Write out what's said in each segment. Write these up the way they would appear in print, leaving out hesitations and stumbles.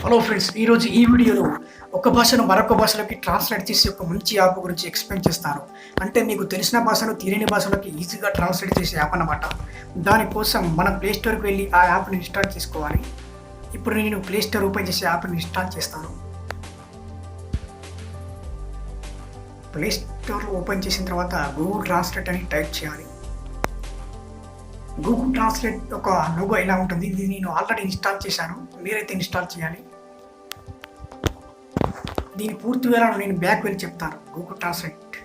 Hello friends, ఈరోజు ఈ వీడియోలో ఒక భాషను మరొక భాషలోకి ట్రాన్స్లేట్ చేసి ఒక మంచి యాప్ గురించి ఎక్స్ప్లెయిన్ చేస్తాను. అంటే మీకు తెలిసిన భాషను తెలియని భాషలోకి ఈజీగా ట్రాన్స్లేట్ చేసే యాప్ అన్నమాట. దానికోసం మనం ప్లే స్టోర్కి వెళ్ళి ఆ యాప్ని ఇన్స్టాల్ చేసుకోవాలి. ఇప్పుడు నేను ప్లే స్టోర్ ఓపెన్ చేసి యాప్ని ఇన్స్టాల్ చేస్తాను. ప్లే స్టోర్ ఓపెన్ చేసిన తర్వాత గూగుల్ ట్రాన్స్లేట్ అని టైప్ చేయాలి. గూగుల్ ట్రాన్స్లేట్ ఒక లోగో ఇలా ఉంటుంది. ఇది నేను ఆల్రెడీ ఇన్స్టాల్ చేశాను, మీరైతే ఇన్స్టాల్ చేయాలి. దీని పూర్తి వివరాలు నేను బ్యాక్ వెళ్ళి చెప్తాను. గూగుల్ ట్రాన్స్లేట్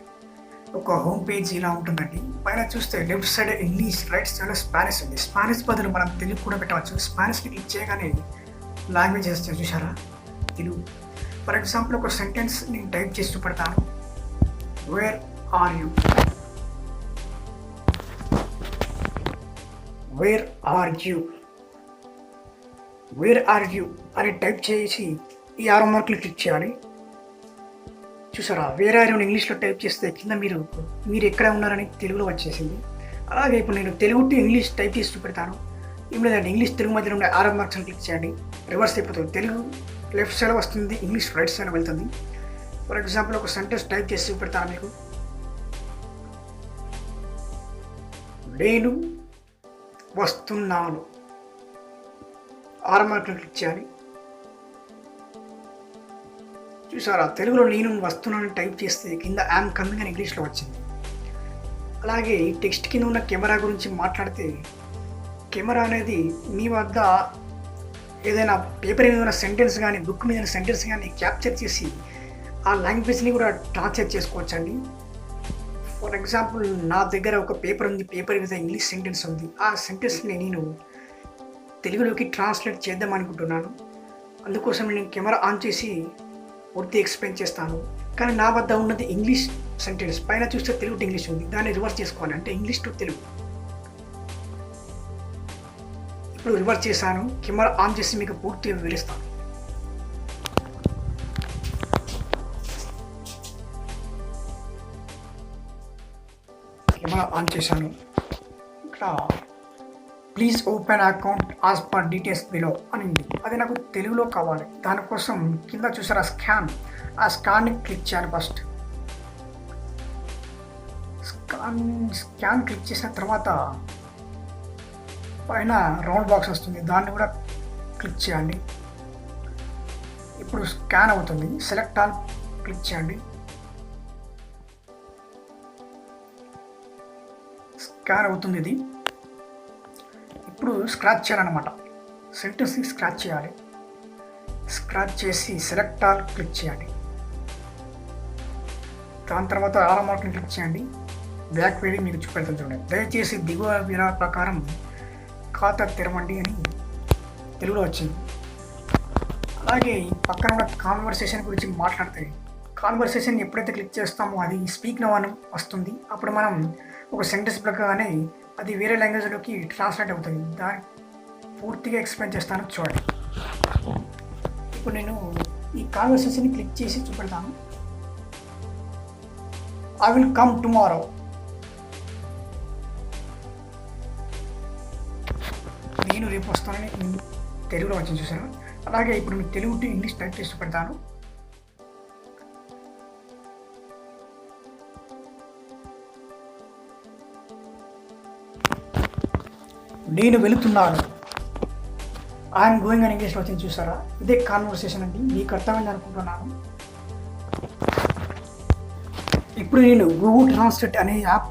ఒక హోమ్ పేజ్ ఇలా ఉంటుందండి. పైన చూస్తే left side English, right side Spanish ఉంది. స్పానిష్ బదులు మనం తెలుగు కూడా పెట్టవచ్చు. స్పానిష్ని క్లిక్ చేయగానే లాంగ్వేజ్ వస్తుంది, చూసారా, తెలుగు. ఫర్ ఎగ్జాంపుల్ ఒక సెంటెన్స్ నేను టైప్ చేసి చూపెడతాను. Where are you, where are you, where are you అని టైప్ చేసి ఈ ఆరో మార్కులు క్లిక్ చేయాలి. చూసారా, వేర్ ఆర్ యూ ఇంగ్లీష్లో టైప్ చేస్తే కింద మీరు ఎక్కడ ఉన్నారని తెలుగులో వచ్చేసింది. అలాగే ఇప్పుడు నేను తెలుగు టు ఇంగ్లీష్ టైప్ చేసి చూపెడతాను. ఏం లేదండి, ఇంగ్లీష్ తెలుగు మధ్యలో ఉండే ఆరో మార్క్స్ అని క్లిక్ చేయండి. రివర్స్ అయిపోతుంది. తెలుగు లెఫ్ట్ సైడ్ వస్తుంది, ఇంగ్లీష్ రైట్ సైడ్ వెళ్తుంది. ఫర్ ఎగ్జాంపుల్ ఒక సెంటెన్స్ టైప్ చేసి చూపెడతాను మీకు. నేను వస్తున్నాను, ఆరో మార్కులు క్లిక్ చేయాలి. చూసారా, తెలుగులో నేను వస్తున్నాను టైప్ చేస్తే కింద ఐఎమ్ కమింగ్ అని ఇంగ్లీష్లో వచ్చింది. అలాగే ఈ టెక్స్ట్ కింద ఉన్న కెమెరా గురించి మాట్లాడితే, కెమెరా అనేది మీ వద్ద ఏదైనా పేపర్ మీద ఉన్న సెంటెన్స్ కానీ, బుక్ మీద ఉన్న సెంటెన్స్ కానీ క్యాప్చర్ చేసి ఆ లాంగ్వేజ్ని కూడా ట్రాన్స్లేట్ చేసుకోవచ్చండి. ఫర్ ఎగ్జాంపుల్ నా దగ్గర ఒక పేపర్ ఉంది, పేపర్ మీద ఇంగ్లీష్ సెంటెన్స్ ఉంది. ఆ సెంటెన్స్ని నేను తెలుగులోకి ట్రాన్స్లేట్ చేద్దాం అనుకుంటున్నాను. అందుకోసం నేను కెమెరా ఆన్ చేసి పూర్తి ఎక్స్ప్లెయిన్ చేస్తాను. కానీ నా వద్ద ఉన్నది ఇంగ్లీష్ సెంటెన్స్. పైన చూస్తే తెలుగు టు ఇంగ్లీష్ ఉంది. దాన్ని రివర్స్ చేసుకోవాలి, అంటే ఇంగ్లీష్ టు తెలుగు. ఇప్పుడు రివర్స్ చేశాను. కెమెరా ఆన్ చేసి మీకు పూర్తిగా వివరిస్తాను. కెమెరా ఆన్ చేశాను. ఇక్కడ please open account as per details below అని ఉంది. అది నాకు తెలుగులో కావాలి. దానికోసం కింద చూసారా స్కాన్, ఆ స్కాన్ని క్లిక్ చేయాలి. ఫస్ట్ స్కాన్ క్లిక్ చేసిన తర్వాత పైన రౌండ్ బాక్స్ వస్తుంది, దాన్ని కూడా క్లిక్ చేయండి. ఇప్పుడు స్కాన్ అవుతుంది. సెలెక్ట్ ఆల్ క్లిక్ చేయండి. స్కాన్ అవుతుంది ఇది. ఇప్పుడు స్క్రాచ్ చేయాలన్నమాట. సెంటెన్స్ని స్క్రాచ్ చేయాలి. స్క్రాచ్ చేసి సెలెక్ట్ ఆల్ క్లిక్ చేయండి. దాని తర్వాత ఆరో మార్క్ని క్లిక్ చేయండి. బ్యాక్ వెళ్ళి మీకు చూపెడుతుంది, చూడండి. దయచేసి దిగువ వివరాల ప్రకారం ఖాతా తెరవండి అని తెలుగులో వచ్చింది. అలాగే ఈ పక్కన ఉన్న కాన్వర్సేషన్ గురించి మాట్లాడతాయి. కాన్వర్సేషన్ ఎప్పుడైతే క్లిక్ చేస్తామో అది స్పీక్ నౌ అని వస్తుంది. అప్పుడు మనం ఒక సెంటెన్స్ ప్రకారమే అది వేరే లాంగ్వేజ్లోకి ట్రాన్స్లేట్ అవుతుంది. దాన్ని పూర్తిగా ఎక్స్ప్లెయిన్ చేస్తాను, చూడండి. ఇప్పుడు నేను ఈ కాన్వర్సేషన్ని క్లిక్ చేసి చూపెడతాను. I will come tomorrow. నేను రేపు వస్తానని తెలుగులో వచ్చింది, చూసాను. అలాగే ఇప్పుడు నేను తెలుగు టు ఇంగ్లీష్ టైప్ చేసి చూపెడతాను. నేను వెళుతున్నాను, ఐఎమ్ గోయింగ్ అని ఇంగ్లీష్లో వచ్చింది, చూసారా. ఇదే కాన్వర్సేషన్ అండి. మీకు అర్థమైంది అనుకుంటున్నాను. ఇప్పుడు నేను గూగుల్ ట్రాన్స్లేట్ అనే యాప్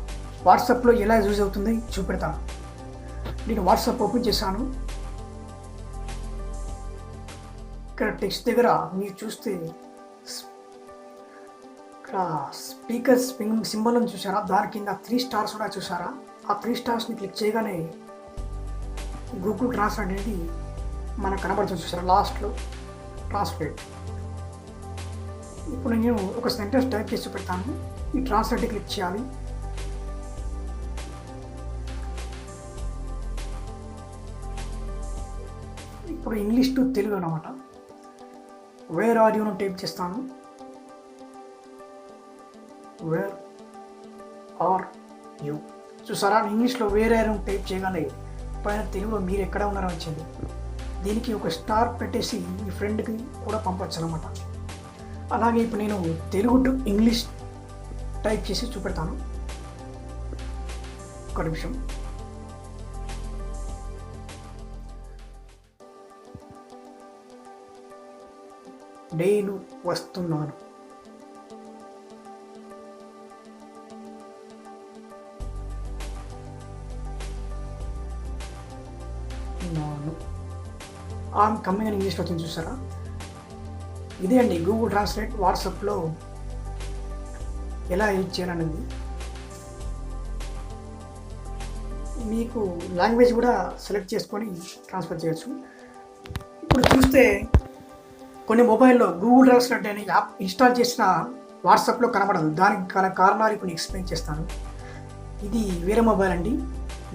వాట్సాప్లో ఎలా యూజ్ అవుతుంది చూపెడతాను. నేను వాట్సాప్ ఓపెన్ చేశాను. ఇక్కడ టెక్స్ట్ దగ్గర మీరు చూస్తే ఇక్కడ స్పీకర్ సింబల్ అని చూసారా, దాని కింద 3 స్టార్స్ కూడా చూసారా. ఆ 3 స్టార్స్ని క్లిక్ చేయగానే గూగుల్ ట్రాన్స్లేట్ అనేది మనకు కనబడుతుంది, చూసారా, లాస్ట్లో ట్రాన్స్లేట్. ఇప్పుడు నేను ఒక సెంటెన్స్ టైప్ చేసి పెడతాను. ఈ ట్రాన్స్లేట్ క్లిక్ చేయాలి. ఇప్పుడు ఇంగ్లీష్ టు తెలుగు అన్నమాట. వేర్ ఆర్ యూను టైప్ చేస్తాను. వేర్ ఆర్ యూ, చూసారా, ఇంగ్లీష్లో వేర్ ఆర్ యూ టైప్ చేయగానే పైన తెలుగులో మీరు ఎక్కడ ఉన్నారో వచ్చింది. దీనికి ఒక స్టార్ పెట్టేసి మీ ఫ్రెండ్కి కూడా పంపొచ్చు అనమాట. అలాగే ఇప్పుడు నేను తెలుగు టు ఇంగ్లీష్ టైప్ చేసి చూపెడతాను. ఒక నిమిషం. నేను వస్తున్నాను. ఆమ్ కమ్మింగ్ అని ఇంగ్లీష్లో వచ్చింది చూసారా? ఇదే అండి గూగుల్ ట్రాన్స్లేట్ వాట్సాప్లో ఎలా యూజ్ చేయాలనేది. మీకు లాంగ్వేజ్ కూడా సెలెక్ట్ చేసుకొని ట్రాన్స్ఫర్ చేయొచ్చు. ఇప్పుడు చూస్తే కొన్ని మొబైల్లో గూగుల్ ట్రాన్స్లేట్ అనే యాప్ ఇన్స్టాల్ చేసిన వాట్సాప్లో కనబడదు. దానికి గల కారణాలు ఇప్పుడు ఎక్స్ప్లెయిన్ చేస్తాను. ఇది వేరే మొబైల్ అండి.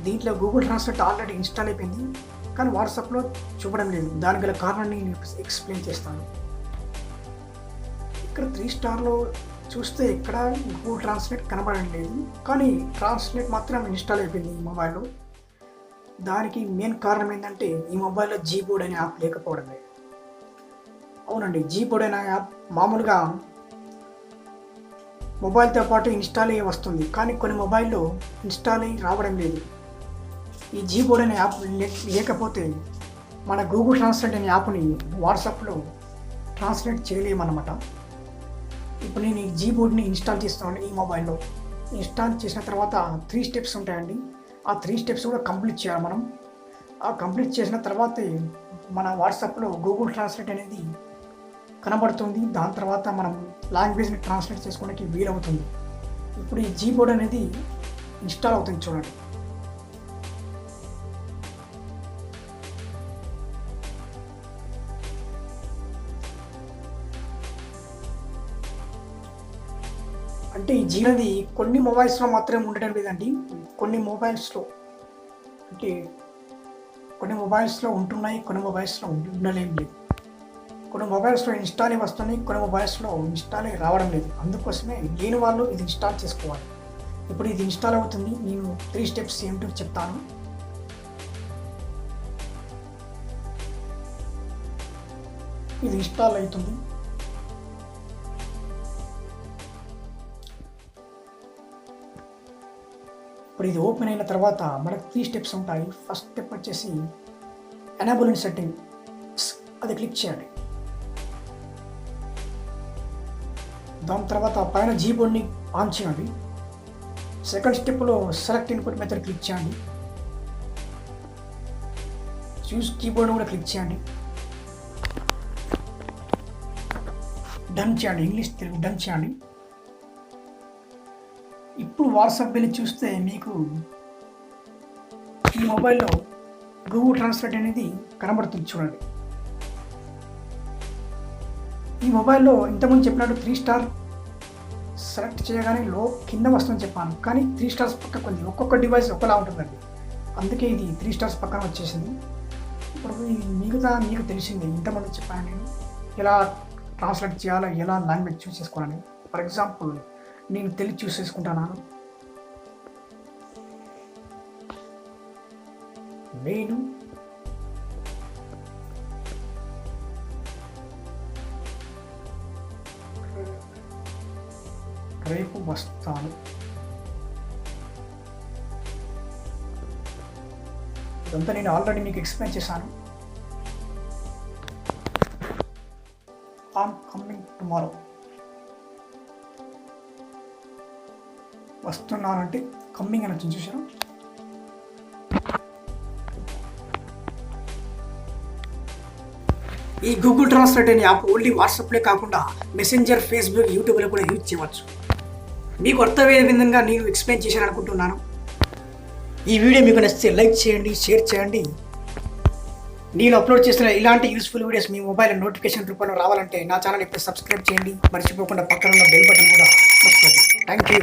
దీంట్లో గూగుల్ ట్రాన్స్లేట్ ఆల్రెడీ ఇన్స్టాల్ అయిపోయింది, కానీ వాట్సాప్లో చూపడం లేదు. దానికి గల కారణాన్ని నేను ఎక్స్ప్లెయిన్ చేస్తాను. ఇక్కడ 3 స్టార్లో చూస్తే ఇక్కడ గూగుల్ ట్రాన్స్లేట్ కనబడడం లేదు, కానీ ట్రాన్స్లేట్ మాత్రం ఇన్స్టాల్ అయిపోయింది ఈ మొబైల్లో. దానికి మెయిన్ కారణం ఏంటంటే ఈ మొబైల్లో జీబోర్డ్ అనే యాప్ లేకపోవడమే. అవునండి, జీబోర్డ్ అనే యాప్ మామూలుగా మొబైల్తో పాటు ఇన్స్టాల్ అయ్యి వస్తుంది, కానీ కొన్ని మొబైల్లో ఇన్స్టాల్ అయ్యి రావడం లేదు. ఈ జీబోర్డ్ అనే యాప్ లేకపోతే మన గూగుల్ ట్రాన్స్లేట్ అనే యాప్ని వాట్సాప్లో ట్రాన్స్లేట్ చేయలేమన్నమాట. ఇప్పుడు నేను ఈ జీబోర్డ్ని ఇన్స్టాల్ చేస్తాను ఈ మొబైల్లో. ఇన్స్టాల్ చేసిన తర్వాత 3 స్టెప్స్ ఉంటాయండి. ఆ 3 స్టెప్స్ కూడా కంప్లీట్ చేయాలి మనం. ఆ కంప్లీట్ చేసిన తర్వాతే మన వాట్సాప్లో గూగుల్ ట్రాన్స్లేట్ అనేది కనబడుతుంది. దాని తర్వాత మనం లాంగ్వేజ్ని ట్రాన్స్లేట్ చేసుకోవడానికి వీలవుతుంది. ఇప్పుడు ఈ జీబోర్డ్ అనేది ఇన్స్టాల్ అవుతుంది చూడండి. అంటే ఈ జీబోర్డ్ అనేది కొన్ని మొబైల్స్లో మాత్రమే ఉండడం లేదండి. కొన్ని మొబైల్స్లో ఉంటున్నాయి, కొన్ని మొబైల్స్లో ఉండలేం లేదు. కొన్ని మొబైల్స్లో ఇన్స్టాల్ అయ్యి వస్తున్నాయి, కొన్ని మొబైల్స్లో ఇన్స్టాల్ అయ్యి రావడం లేదు. అందుకోసమే లేని వాళ్ళు ఇది ఇన్స్టాల్ చేసుకోవాలి. ఇప్పుడు ఇది ఇన్స్టాల్ అవుతుంది. నేను 3 స్టెప్స్ ఏమిటో చెప్తాను. ఇది ఇన్స్టాల్ అవుతుంది. ఇప్పుడు ఇది ఓపెన్ అయిన తర్వాత మనకు 3 స్టెప్స్ ఉంటాయి. ఫస్ట్ స్టెప్ వచ్చేసి ఎనేబుల్ ఇన్ సెట్టింగ్స్, అది క్లిక్ చేయండి. దాని తర్వాత పైన జీబోర్డ్ని ఆన్ చేయండి. సెకండ్ స్టెప్లో సెలెక్ట్ ఇన్పుట్ మెథడ్ క్లిక్ చేయండి. చూస్ కీబోర్డ్ కూడా క్లిక్ చేయండి. డన్ చేయండి, ఇంగ్లీష్ తెలుగు డన్ చేయండి. ఇప్పుడు వాట్సాప్ వెళ్ళి చూస్తే మీకు ఈ మొబైల్లో గూగుల్ ట్రాన్స్లేట్ అనేది కనబడుతుంది చూడండి. ఈ మొబైల్లో ఇంతకుముందు చెప్పినట్టు 3 స్టార్ సెలెక్ట్ చేయగానే కింద వస్తుందని చెప్పాను, కానీ 3 స్టార్స్ పక్క కొంచెం ఒక్కొక్క డివైస్ ఒకలా ఉంటుందండి. అందుకే ఇది 3 స్టార్స్ పక్కన వచ్చేసింది. ఇప్పుడు మిగతా మీకు తెలిసింది, ఇంతకుముందు చెప్పాను నేను ఎలా ట్రాన్స్లేట్ చేయాలో, ఎలా లాంగ్వేజ్ చూస్ చేసుకోవాలని. ఫర్ ఎగ్జాంపుల్ నేను తెలుగు చూస్ చేసుకుంటున్నాను. నేను రేపు వస్తాను. ఇదంతా నేను ఆల్రెడీ మీకు ఎక్స్ప్లెయిన్ చేశాను. I'm coming tomorrow. వస్తున్నానంటే కమ్మింగ్ అని వచ్చింది చూసారా? ఈ గూగుల్ ట్రాన్స్లేట్ అనే యాప్ ఓన్లీ వాట్సాప్లే కాకుండా మెసెంజర్, ఫేస్బుక్, యూట్యూబ్లో కూడా యూజ్ చేయవచ్చు. మీకు అర్థమయ్యే విధంగా నేను ఎక్స్ప్లెయిన్ చేశాను అనుకుంటున్నాను. ఈ వీడియో మీకు నచ్చితే లైక్ చేయండి, షేర్ చేయండి. నేను అప్లోడ్ చేస్తున్న ఇలాంటి యూస్ఫుల్ వీడియోస్ మీ మొబైల్ నోటిఫికేషన్ రూపంలో రావాలంటే నా ఛానల్ ఇప్పుడు సబ్స్క్రైబ్ చేయండి. మర్చిపోకుండా పక్కన ఉన్న బెల్ బటన్ కూడా నొక్కండి. Thank you.